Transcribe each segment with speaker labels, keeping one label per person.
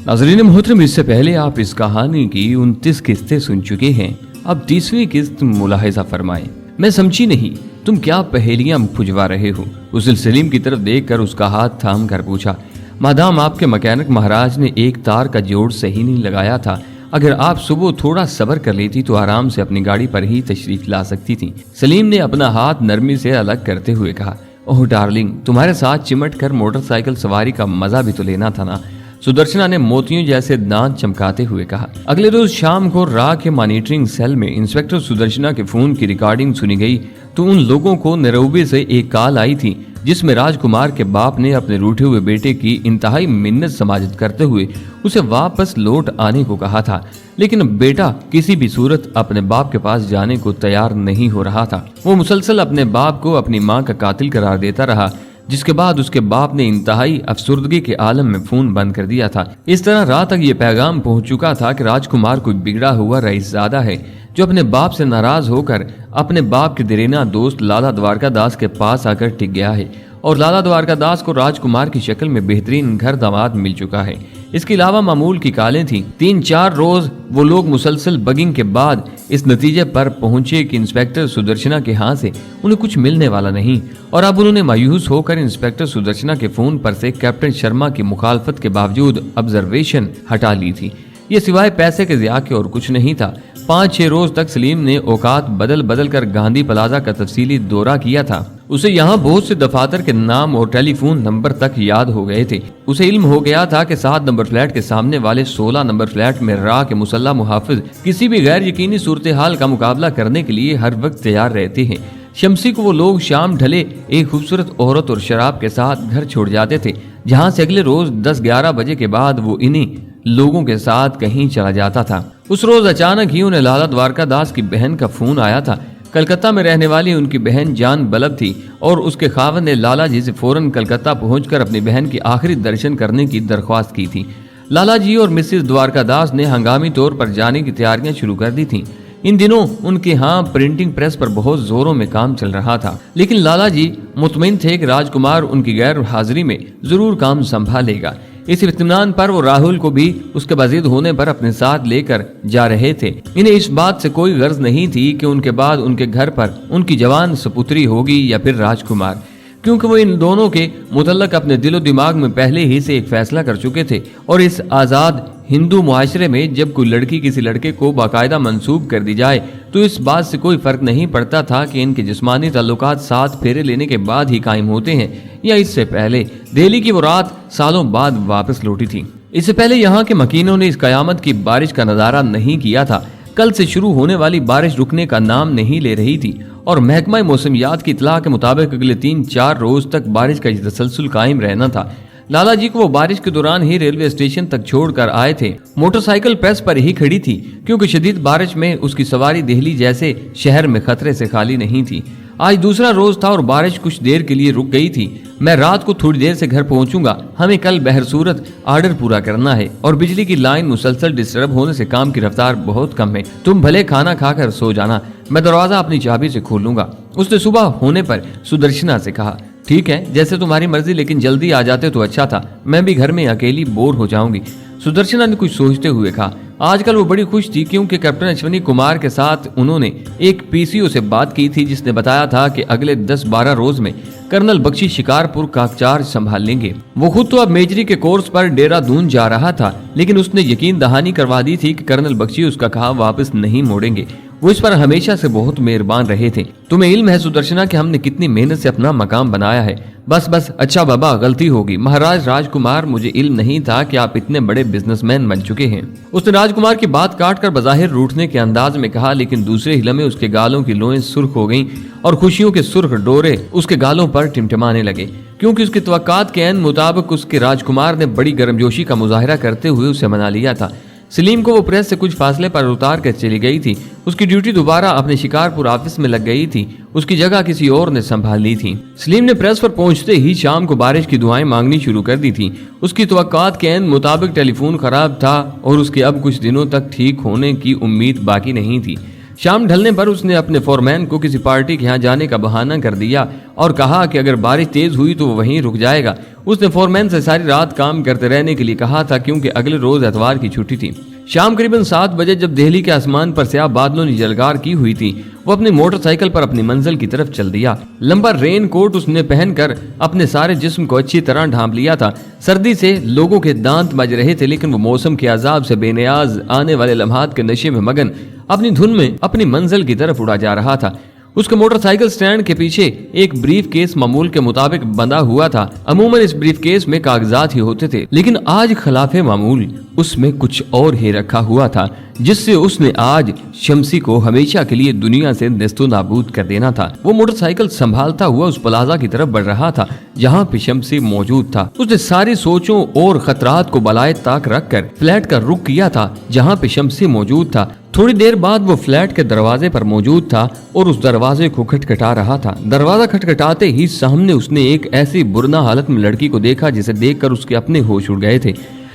Speaker 1: नाज़रीन मोहतरम, इससे पहले आप इस कहानी की 29 किस्तें सुन चुके हैं। अब 30वीं किस्त मुलाहिजा फरमाएं। मैं समझी नहीं, तुम क्या पहेलियां फुजवा रहे हो? उस सलीम की तरफ देखकर उसका हाथ थाम कर पूछा, मादाम आपके मैकेनिक महाराज ने एक तार का जोड़ सही नहीं लगाया था, अगर आप सुबह थोड़ा सब्र कर लेती तो आराम से अपनी गाड़ी पर ही तशरीफ ला सकती थी। सलीम ने अपना हाथ नरमी से अलग करते हुए कहा, ओह डार्लिंग, तुम्हारे साथ चिमट कर मोटरसाइकिल सवारी का मजा भी तो लेना था ना। सुदर्शना ने मोतियों जैसे दांत चमकाते हुए कहा। अगले रोज शाम को रा के मॉनिटरिंग सेल में इंस्पेक्टर सुदर्शना के फोन की रिकॉर्डिंग सुनी गई तो उन लोगों को नैरोबी से एक कॉल आई थी जिसमें राजकुमार के बाप ने अपने रूठे हुए बेटे की इंतहाई मिन्नत समाजत करते हुए उसे वापस लौट आने को कहा था, लेकिन बेटा किसी भी सूरत अपने बाप के पास जाने को तैयार नहीं हो रहा था। वो मुसलसल अपने बाप को अपनी मां का कातिल करार देता रहा, जिसके बाद उसके बाप ने इंतहाई अफसुर्दगी के आलम में फोन बंद कर दिया था। इस तरह रात तक ये पैगाम पहुंच चुका था कि राजकुमार कोई बिगड़ा हुआ रईसज़ादा है जो अपने बाप से नाराज होकर अपने बाप के देरेना दोस्त लाला द्वारका दास के पास आकर टिक गया है और लाला द्वारका दास को राजकुमार की शक्ल में बेहतरीन घर दामाद मिल चुका है। इसके अलावा मामूल की कालें थीं। 3-4 रोज वो लोग मुसलसल बगिंग के बाद इस नतीजे पर पहुंचे कि इंस्पेक्टर सुदर्शना के हाथ से उन्हें कुछ मिलने वाला नहीं और अब उन्होंने मायूस होकर इंस्पेक्टर सुदर्शना के फोन पर से कैप्टन शर्मा की मुखालफत के बावजूद ऑब्जर्वेशन हटा ली थी। ये सिवाय पैसे के ज़िया के और कुछ नहीं था। 5-6 रोज तक सलीम ने औकात बदल बदल कर गांधी प्लाजा का तफसीली दौरा किया था। उसे यहाँ बहुत से दफातर के नाम और टेलीफोन नंबर तक याद हो गए थे। उसे इल्म हो गया था कि 7 नंबर फ्लैट के सामने वाले 16 नंबर फ्लैट में रा के मुसल्ला मुहाफिज किसी भी गैर यकीनी सूरत हाल का मुकाबला करने के लिए हर वक्त तैयार रहते हैं। शमसी को वो लोग शाम ढले एक खूबसूरत औरत और शराब के साथ घर छोड़ जाते थे, जहाँ से अगले रोज 10-11 बजे के बाद वो इन्हीं लोगों के साथ कहीं चला जाता था। उस रोज अचानक ही उन्हें लाला द्वारका दास की बहन का फोन आया था। कलकत्ता में रहने वाली उनकी बहन जान बलब थी और उसके खावंद ने लाला जी से फौरन कलकत्ता पहुंचकर अपनी बहन की आखिरी दर्शन करने की दरख्वास्त की थी। लाला जी और मिसेस द्वारका दास ने हंगामी तौर पर जाने की तैयारियां शुरू कर दी थीं। इन दिनों उनके यहाँ प्रिंटिंग प्रेस पर बहुत जोरों में काम चल रहा था, लेकिन लाला जी मुतमईन थे कि राजकुमार उनकी गैर हाजिरी में जरूर काम संभालेगा। इस इत्मीनान पर वो राहुल को भी उसके बाजिद होने पर अपने साथ लेकर जा रहे थे। इन्हें इस बात से कोई गर्ज नहीं थी कि उनके बाद उनके घर पर उनकी जवान सपुत्री होगी या फिर राजकुमार, क्योंकि वो इन दोनों के मुतल्लक अपने दिलो दिमाग में पहले ही से एक फैसला कर चुके थे। और इस आज़ाद हिंदू मुआशरे में जब कोई लड़की किसी लड़के को बाकायदा मंसूब कर दी जाए तो इस बात से कोई फर्क नहीं पड़ता था कि इनके जिस्मानी ताल्लुकात 7 फेरे लेने के बाद ही कायम होते हैं या इससे पहले। दिल्ली की वो रात सालों बाद वापस लौटी थी। इससे पहले यहाँ के मकीनों ने इस कयामत की बारिश का नजारा नहीं किया था। कल से शुरू होने वाली बारिश रुकने का नाम नहीं ले रही थी और महकमा मौसमियात की इतला के मुताबिक अगले 3-4 रोज तक बारिश का तसलसल कायम रहना था। लाला जी को वो बारिश के दौरान ही रेलवे स्टेशन तक छोड़कर आए थे। मोटरसाइकिल प्रेस पर ही खड़ी थी क्योंकि शदीद बारिश में उसकी सवारी दिल्ली जैसे शहर में खतरे से खाली नहीं थी। आज दूसरा रोज था और बारिश कुछ देर के लिए रुक गई थी। मैं रात को थोड़ी देर से घर पहुंचूंगा, हमें कल बहरसूरत ऑर्डर पूरा करना है और बिजली की लाइन मुसलसल डिस्टर्ब होने से काम की रफ्तार बहुत कम है। तुम भले खाना खाकर सो जाना, मैं दरवाजा अपनी चाबी से खोलूंगा। उसने सुबह होने पर सुदर्शना से कहा, ठीक है जैसे तुम्हारी मर्जी, लेकिन जल्दी आ जाते तो अच्छा था, मैं भी घर में अकेली बोर हो जाऊंगी। सुदर्शना ने कुछ सोचते हुए कहा। आजकल वो बड़ी खुश थी क्योंकि कैप्टन अश्विनी कुमार के साथ उन्होंने एक पीसीओ से बात की थी जिसने बताया था कि अगले 10-12 रोज में कर्नल बख्शी शिकारपुर का चार्ज संभाल लेंगे। वो खुद तो अब मेजरी के कोर्स पर देहरादून जा रहा था, लेकिन उसने यकीन दहानी करवा दी थी कि कर्नल बख्शी उसका कहा वापस नहीं मोड़ेंगे। वो इस पर हमेशा से बहुत मेहरबान रहे थे। तुम्हें इल्म है सुदर्शना कि हमने कितनी मेहनत से अपना मकाम बनाया है। बस अच्छा बाबा, गलती होगी। महाराज राजकुमार, मुझे इल्म नहीं था कि आप इतने बड़े बिजनेसमैन बन चुके हैं। उसने राजकुमार की बात काटकर बज़ाहिर रूठने के अंदाज में कहा, लेकिन दूसरे हिले में उसके गालों की लोएं सुर्ख हो गईं और खुशियों के सुर्ख डोरे उसके गालों पर टिमटिमाने लगे, क्योंकि उसकी तवक्कात के ऐन मुताबिक उसके राजकुमार ने बड़ी गर्मजोशी का मुजाहिरा करते हुए उसे मना लिया था। सलीम को वो प्रेस से कुछ फासले पर उतार कर चली गई थी। उसकी ड्यूटी दोबारा अपने शिकारपुर ऑफिस में लग गई थी। उसकी जगह किसी और ने संभाल ली थी। सलीम ने प्रेस पर पहुंचते ही शाम को बारिश की दुआएं मांगनी शुरू कर दी थी। उसकी तवक्कात के ऐन मुताबिक टेलीफोन खराब था और उसके अब कुछ दिनों तक ठीक होने की उम्मीद बाकी नहीं थी। शाम ढलने पर उसने अपने फोरमैन को किसी पार्टी के यहाँ जाने का बहाना कर दिया और कहा कि अगर बारिश तेज हुई तो वो वहीं रुक जाएगा। उसने फोरमैन से सारी रात काम करते रहने के लिए कहा था क्योंकि अगले रोज एतवार की छुट्टी थी। शाम करीबन 7 बजे जब दिल्ली के आसमान पर स्याह बादलों ने जलगार की हुई थी, वो अपनी मोटरसाइकिल पर अपनी मंजिल की तरफ चल दिया। लंबा रेन कोट उसने पहनकर अपने सारे जिस्म को अच्छी तरह ढांप लिया था। सर्दी से लोगों के दांत बज रहे थे, लेकिन वो मौसम के अजाब से बेनियाज आने वाले लम्हात के नशे में मगन अपनी धुन में अपनी मंजिल की तरफ उड़ा जा रहा था। उसके मोटरसाइकिल स्टैंड के पीछे एक ब्रीफ केस मामूल के मुताबिक बंधा हुआ था। अमूमन इस ब्रीफ केस में कागजात ही होते थे, लेकिन आज खिलाफे मामूल उसमें कुछ और ही रखा हुआ था, जिससे उसने आज शम्सी को हमेशा के लिए दुनिया से नेस्तो नाबूद कर देना था। वो मोटरसाइकिल संभालता हुआ उस प्लाजा की तरफ बढ़ रहा था जहाँ पे शम्सी मौजूद था। उसने सारी सोचों और खतरात को बलाए ताक रखकर फ्लैट का रुख किया था जहाँ पे शम्सी मौजूद था। थोड़ी देर बाद वो फ्लैट के दरवाजे पर मौजूद था और उस दरवाजे को खटखटा रहा था। दरवाजा खटखटाते ही सामने उसने एक ऐसी बुरना हालत में लड़की को देखा जिसे देखकर उसके अपने होश उड़ गए थे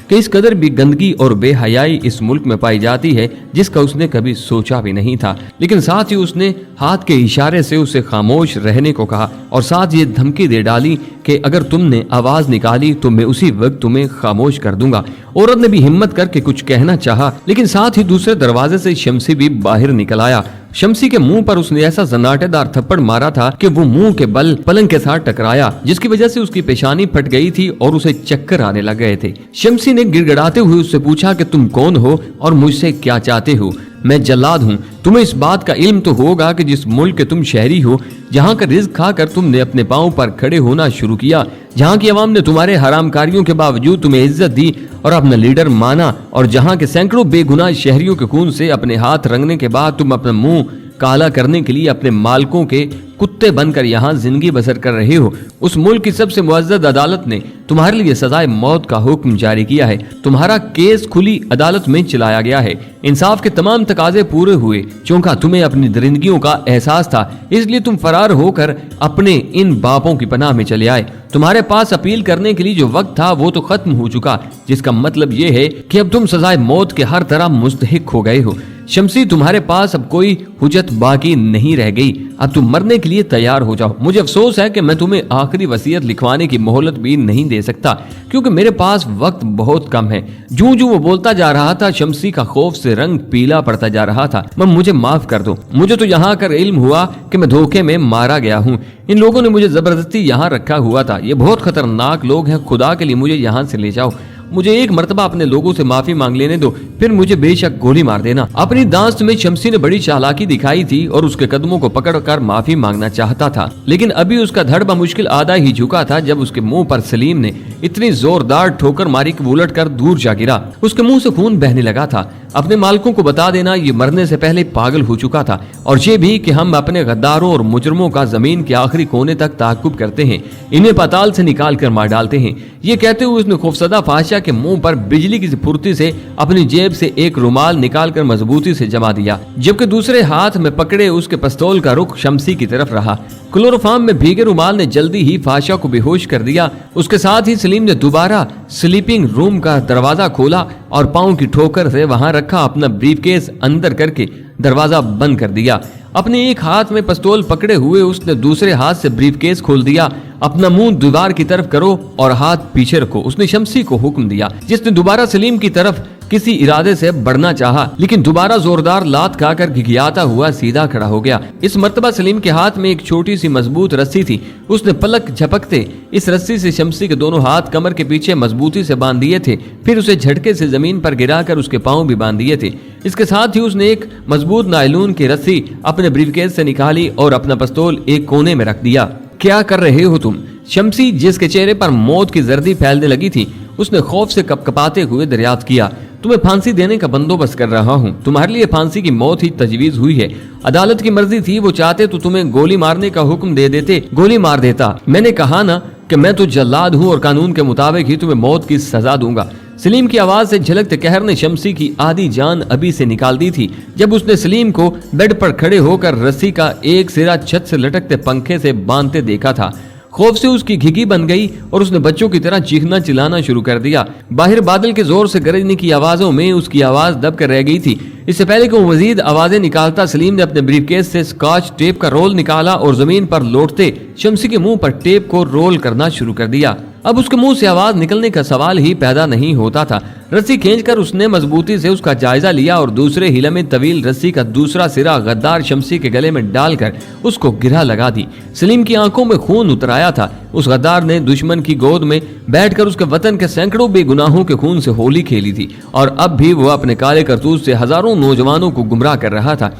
Speaker 1: कि इस कदर भी गंदगी और बेहयाई इस मुल्क में पाई जाती है जिसका उसने कभी सोचा भी नहीं था। लेकिन साथ ही उसने हाथ के इशारे से उसे खामोश रहने को कहा और साथ ये धमकी दे डाली कि अगर तुमने आवाज निकाली तो मैं उसी वक्त तुम्हें खामोश कर दूंगा। औरत ने भी हिम्मत करके कुछ कहना चाहा, लेकिन साथ ही दूसरे दरवाजे से शम्सी भी बाहर निकल आया। शम्सी के मुंह पर उसने ऐसा सन्नाटेदार थप्पड़ मारा था कि वो मुंह के बल पलंग के साथ टकराया, जिसकी वजह से उसकी पेशानी फट गई थी और उसे चक्कर आने लग गए थे। शम्सी ने गिड़गिड़ाते हुए उससे पूछा कि तुम कौन हो और मुझसे क्या चाहते हो? मैं जल्लाद हूँ। तुम्हें इस बात का इल्म तो होगा कि जिस मुल्क के तुम शहरी हो, जहाँ का रिज्क खाकर तुमने अपने पाँव पर खड़े होना शुरू किया, जहाँ की अवाम ने तुम्हारे हरामकारियों के बावजूद तुम्हें इज्जत दी और अपना लीडर माना, और जहाँ के सैकड़ों बेगुनाह शहरियों के खून से अपने हाथ रंगने के बाद तुम अपना मुंह काला करने के लिए अपने मालिकों के कुत्ते बनकर यहाँ जिंदगी बसर कर रहे हो। उस मुल्क की सबसे मुअज़्ज़ज़ अदालत ने तुम्हारे लिए सजाए मौत का हुक्म जारी किया है। तुम्हारा केस खुली अदालत में चलाया गया है। इंसाफ के तमाम तकाजे पूरे हुए। चूंकि तुम्हें अपनी दरिंदगियों का एहसास था, इसलिए तुम फरार होकर अपने इन बापों की पनाह में चले आए। तुम्हारे पास अपील करने के लिए जो वक्त था वो तो खत्म हो चुका, जिसका मतलब ये है कि अब तुम सजाए मौत के हर तरह मुस्तहिक हो गए हो। शम्सी, तुम्हारे पास अब कोई हुज्जत बाकी नहीं रह गई। अब तुम मरने के लिए तैयार हो जाओ। मुझे अफसोस है कि मैं तुम्हें आखिरी वसीयत लिखवाने की मोहलत भी नहीं दे सकता, क्योंकि मेरे पास वक्त बहुत कम है। जूं जूं वो बोलता जा रहा था, शम्सी का खौफ से रंग पीला पड़ता जा रहा था। मुझे माफ कर दो। मुझे तो यहाँ आकर इल्म हुआ कि मैं धोखे में मारा गया हूँ। इन लोगों ने मुझे जबरदस्ती यहाँ रखा हुआ था। ये बहुत खतरनाक लोग हैं। खुदा के लिए मुझे यहाँ से ले जाओ। मुझे एक मर्तबा अपने लोगों से माफी मांग लेने दो, फिर मुझे बेशक गोली मार देना। अपनी दास्त में शम्सी ने बड़ी चालाकी दिखाई थी और उसके कदमों को पकड़कर माफी मांगना चाहता था, लेकिन अभी उसका धड़ बमुश्किल आधा ही झुका था जब उसके मुंह पर सलीम ने इतनी जोरदार ठोकर मारी कि उलट कर दूर जा गिरा। उसके मुंह से खून बहने लगा था। अपने मालिकों को बता देना ये मरने से पहले पागल हो चुका था, और ये भी कि हम अपने गद्दारों और मुजरमों का जमीन के आखिरी कोने तक ताकुब करते हैं, इन्हें पाताल से निकाल कर मार डालते हैं। ये कहते हुए उसने खौफसदा फाहिशा के मुंह पर बिजली की फुर्ती से अपनी जेब से एक रुमाल निकालकर मजबूती से जमा दिया, जबकि दूसरे हाथ में पकड़े उसके पिस्तौल का रुख शम्सी की तरफ रहा। क्लोरोफार्म में भीगे रुमाल ने जल्दी ही फाहिशा को बेहोश कर दिया। उसके साथ ही सलीम ने दोबारा स्लीपिंग रूम का दरवाजा खोला और पांव की ठोकर से वहां रखा अपना ब्रीफकेस अंदर करके दरवाजा बंद कर दिया। अपने एक हाथ में पिस्तौल पकड़े हुए उसने दूसरे हाथ से ब्रीफकेस खोल दिया। अपना मुंह दीवार की तरफ करो और हाथ पीछे रखो, उसने शम्सी को हुक्म दिया, जिसने दोबारा सलीम की तरफ किसी इरादे से बढ़ना चाहा, लेकिन दोबारा जोरदार लात खाकर घिघियाता हुआ सीधा खड़ा हो गया। इस मर्तबा सलीम के हाथ में एक छोटी सी मजबूत रस्सी थी। उसने पलक झपकते इस रस्सी से शम्सी के दोनों हाथ कमर के पीछे मजबूती से बांध दिए थे, फिर उसे झटके से जमीन पर गिराकर उसके पांव भी बांध दिए थे। इसके साथ ही उसने एक मजबूत नायलून की रस्सी अपने ब्रीफकेस से निकाली और अपना पिस्तौल एक कोने में रख दिया। क्या कर रहे हो तुम? शम्सी, जिसके चेहरे पर मौत की जर्दी फैलने लगी थी, उसने खौफ से कपकपाते हुए दरियाफ्त किया। तुम्हें फांसी देने का बंदोबस्त कर रहा हूँ। तुम्हारे लिए फांसी की मौत ही तजवीज हुई है। अदालत की मर्जी थी, वो चाहते तो तुम्हें गोली मारने का हुक्म दे देते, गोली मार देता। मैंने कहा ना कि मैं तो जल्लाद हूँ और कानून के मुताबिक ही तुम्हें मौत की सजा दूंगा। सलीम की आवाज से झलकते कहर ने शम्सी की आधी जान अभी से निकाल दी थी। जब उसने सलीम को बेड पर खड़े होकर रस्सी का एक सिरा छत से लटकते पंखे से बांधते देखा था, खौफ से उसकी घिघी बन गई और उसने बच्चों की तरह चीखना चिल्लाना शुरू कर दिया। बाहर बादल के जोर से गरजने की आवाजों में उसकी आवाज दब कर रह गई थी। इससे पहले कि वो मजीद आवाजें निकालता, सलीम ने अपने ब्रीफकेस से स्कॉच टेप का रोल निकाला और जमीन पर लौटते शम्सी के मुंह पर टेप को रोल करना शुरू कर दिया। अब उसके मुंह से आवाज निकलने का सवाल ही पैदा नहीं होता था। रस्सी खींचकर उसने मजबूती से उसका जायजा लिया और दूसरे हिला में तवील रस्सी का दूसरा सिरा गद्दार शम्सी के गले में डालकर उसको गिरा लगा दी। सलीम की आंखों में खून उतर आया था। उस गद्दार ने दुश्मन की गोद में बैठकर उसके वतन के सैकड़ों बेगुनाहों के खून से होली खेली थी और अब भी वो अपने काले करतूत से हजारों नौजवानों को गुमराह कर रहा था।